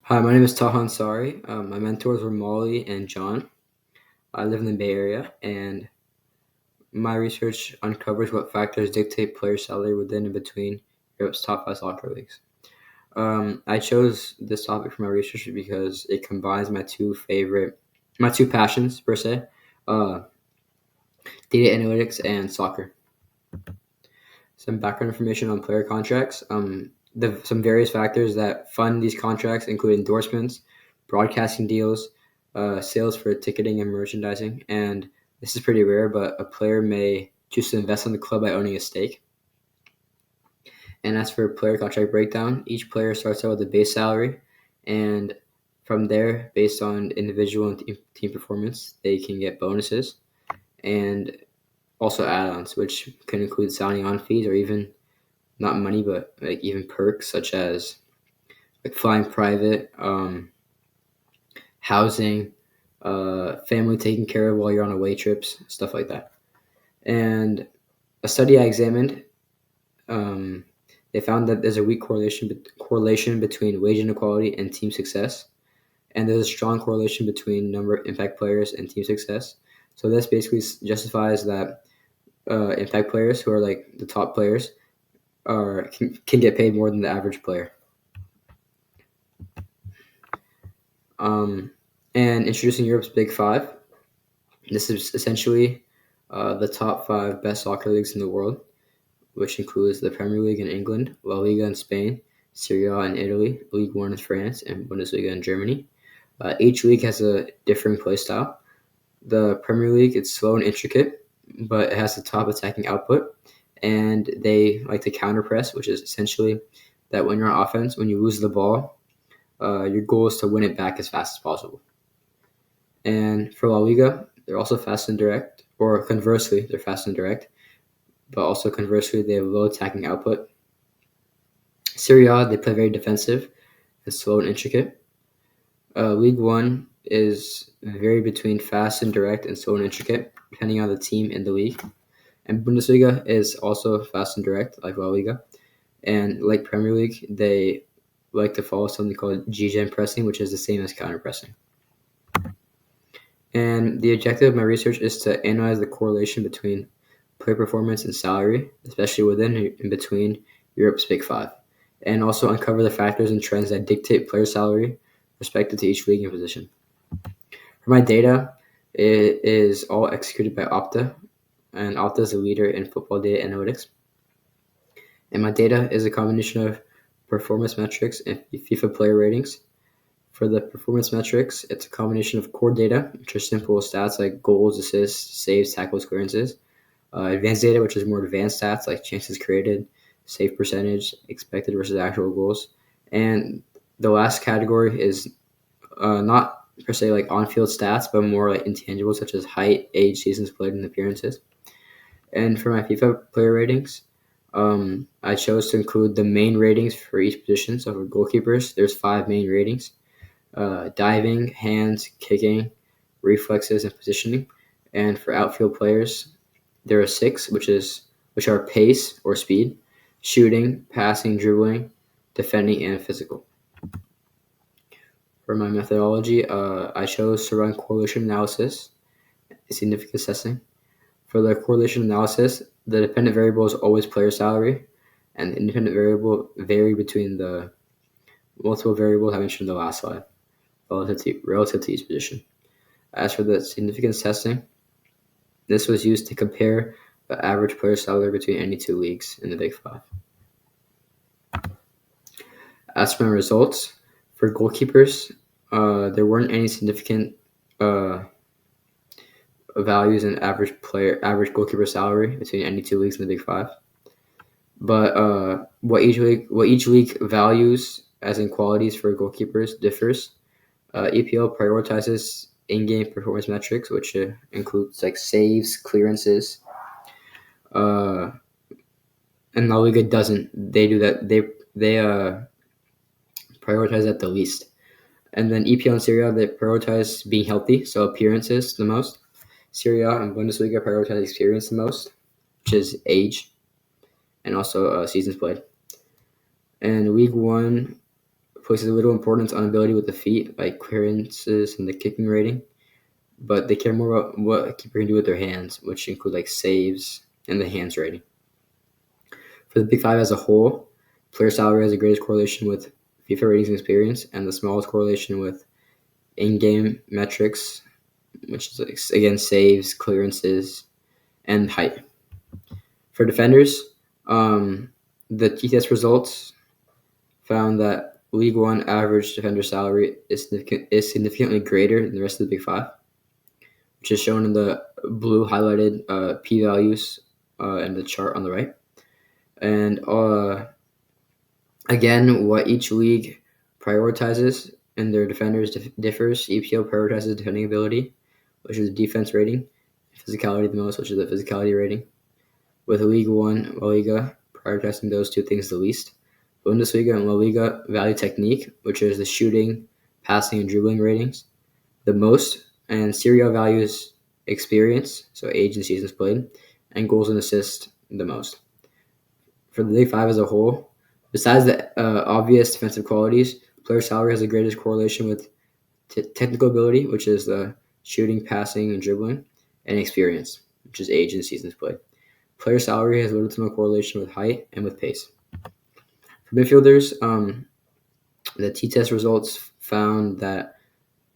Hi, my name is Taha Ansari. My mentors were Molly and John. I live in the Bay Area, and my research uncovers what factors dictate player salary within and between Europe's top five soccer leagues. I chose this topic for my research because it combines my two passions per se, uh, data analytics and soccer. Some background information on player contracts. Some various factors that fund these contracts include endorsements, broadcasting deals, sales for ticketing and merchandising. And this is pretty rare, but a player may choose to invest in the club by owning a stake. And as for player contract breakdown, each player starts out with a base salary, and from there, based on individual and team performance, they can get bonuses and also add-ons, which can include signing on fees or even not money, but like even perks such as like flying private, housing, family taken care of while you're on away trips, stuff like that. And a study I examined, um, they found that there's a weak correlation between wage inequality and team success, and there's a strong correlation between number of impact players and team success. So this basically justifies that impact players, who are like the top players, can get paid more than the average player. Um, and introducing Europe's Big Five. This is essentially the top five best soccer leagues in the world, which includes the Premier League in England, La Liga in Spain, Serie A in Italy, League One in France, and Bundesliga in Germany. Each league has a differing play style. The Premier League, it's slow and intricate, but it has the top attacking output, and they like to counter press, which is essentially that when you're on offense, when you lose the ball, your goal is to win it back as fast as possible. And for La Liga, they're also fast and direct, or conversely, they're fast and direct, but also conversely, they have low attacking output. Serie A, they play very defensive and slow and intricate. League One is very between fast and direct and slow and intricate, depending on the team in the league. And Bundesliga is also fast and direct, like La Liga. And like Premier League, they like to follow something called G-gen pressing, which is the same as counter pressing. And the objective of my research is to analyze the correlation between player performance and salary, especially within and between Europe's Big Five, and also uncover the factors and trends that dictate player salary respective to each league and position. For my data, it is all executed by Opta, and Opta is a leader in football data analytics. And my data is a combination of performance metrics and FIFA player ratings. For the performance metrics, it's a combination of core data, which are simple stats like goals, assists, saves, tackles, clearances. Advanced data, which is more advanced stats like chances created, save percentage, expected versus actual goals. And the last category is not per se like on-field stats, but more like intangibles such as height, age, seasons played, and appearances. And for my FIFA player ratings, I chose to include the main ratings for each position. So for goalkeepers, there's 5 main ratings: diving, hands, kicking, reflexes, and positioning. And for outfield players, there are 6, which are pace or speed, shooting, passing, dribbling, defending, and physical. For my methodology, I chose to run correlation analysis, significant assessing. For the correlation analysis, the dependent variable is always player salary, and the independent variable vary between the multiple variables I mentioned in the last slide, relative to each position. As for the significance testing, this was used to compare the average player salary between any two leagues in the Big Five. As for my results, for goalkeepers, there weren't any significant values in average goalkeeper salary between any two leagues in the Big Five. But what each league values as in qualities for goalkeepers differs. EPL prioritizes in-game performance metrics, which includes like saves, clearances, and La Liga doesn't. They do that. They prioritize that the least. And then EPL and Serie A, they prioritize being healthy, so appearances the most. Serie A and Bundesliga prioritize experience the most, which is age, and also seasons played. And League One places little importance on ability with the feet, like clearances and the kicking rating, but they care more about what a keeper can do with their hands, which include like saves and the hands rating. For the Big Five as a whole, player salary has the greatest correlation with FIFA ratings and experience, and the smallest correlation with in-game metrics, which is like, again saves, clearances, and height. For defenders, the T-test results found that League One average defender salary is significantly greater than the rest of the Big Five, which is shown in the blue highlighted p-values in the chart on the right. And again, what each league prioritizes in their defenders differs. EPL prioritizes defending ability, which is the defense rating, physicality the most, which is the physicality rating, with League One, La Liga prioritizing those two things the least. Bundesliga and La Liga value technique, which is the shooting, passing, and dribbling ratings, the most, and Serie A values experience, so age and seasons played, and goals and assists the most. For the Big Five as a whole, besides the obvious defensive qualities, player salary has the greatest correlation with technical ability, which is the shooting, passing, and dribbling, and experience, which is age and seasons played. Player salary has little to no correlation with height and with pace. For midfielders, the T-test results found that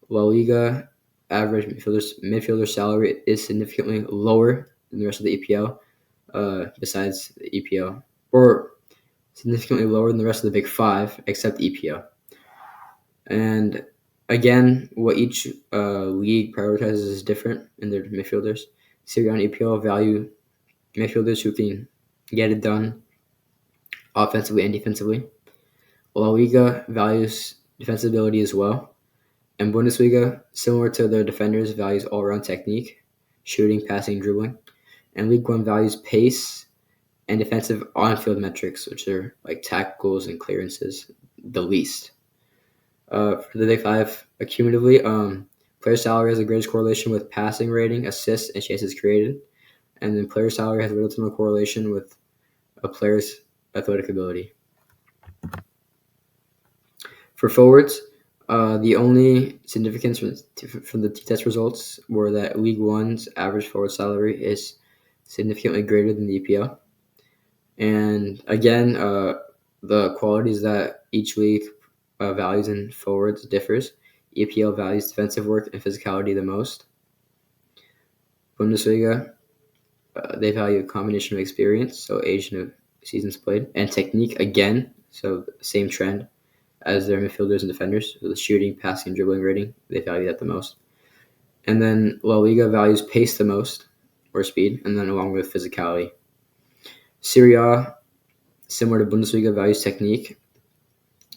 La Liga average midfielder salary is significantly lower than the rest of the EPL, besides the EPL, or significantly lower than the rest of the Big Five, except the EPL. And again, what each league prioritizes is different in their midfielders. Serie A and EPL value midfielders who can get it done offensively and defensively. La Liga values defensive ability as well. And Bundesliga, similar to their defenders, values all-around technique, shooting, passing, dribbling. And League One values pace and defensive on-field metrics, which are like tackles and clearances, the least. For the Big Five, accumulatively, player salary has the greatest correlation with passing rating, assists, and chances created. And then player salary has little to no correlation with a player's athletic ability. For forwards, the only significance from the T-test results were that League One's average forward salary is significantly greater than the EPL. And again, the qualities that each league values in forwards differs. EPL values defensive work and physicality the most. Bundesliga, they value a combination of experience, so age and seasons played, and technique again, so same trend as their midfielders and defenders. So the shooting, passing, and dribbling rating, they value that the most. And then La Liga values pace the most, or speed, and then along with physicality. Serie A, similar to Bundesliga, values technique,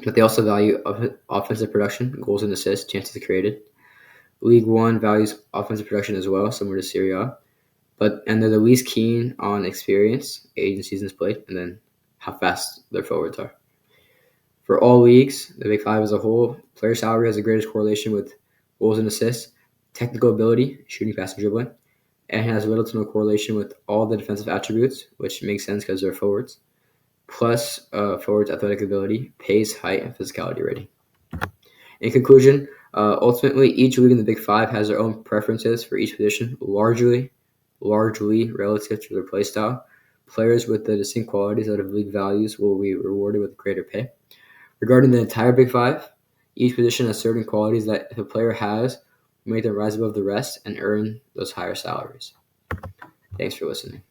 but they also value offensive production, goals and assists, chances created. League One values offensive production as well, similar to Serie A, and they're the least keen on experience, age and seasons played, and then how fast their forwards are. For all leagues, the Big Five as a whole, player salary has the greatest correlation with goals and assists, technical ability, shooting, passing, dribbling, and has little to no correlation with all the defensive attributes, which makes sense because they're forwards, plus forwards' athletic ability, pace, height, and physicality rating. In conclusion, ultimately, each league in the Big Five has their own preferences for each position, largely relative to their play style. Players with the distinct qualities out of league values will be rewarded with greater pay. Regarding the entire Big Five, each position has certain qualities that if a player has will make them rise above the rest and earn those higher salaries. Thanks for listening.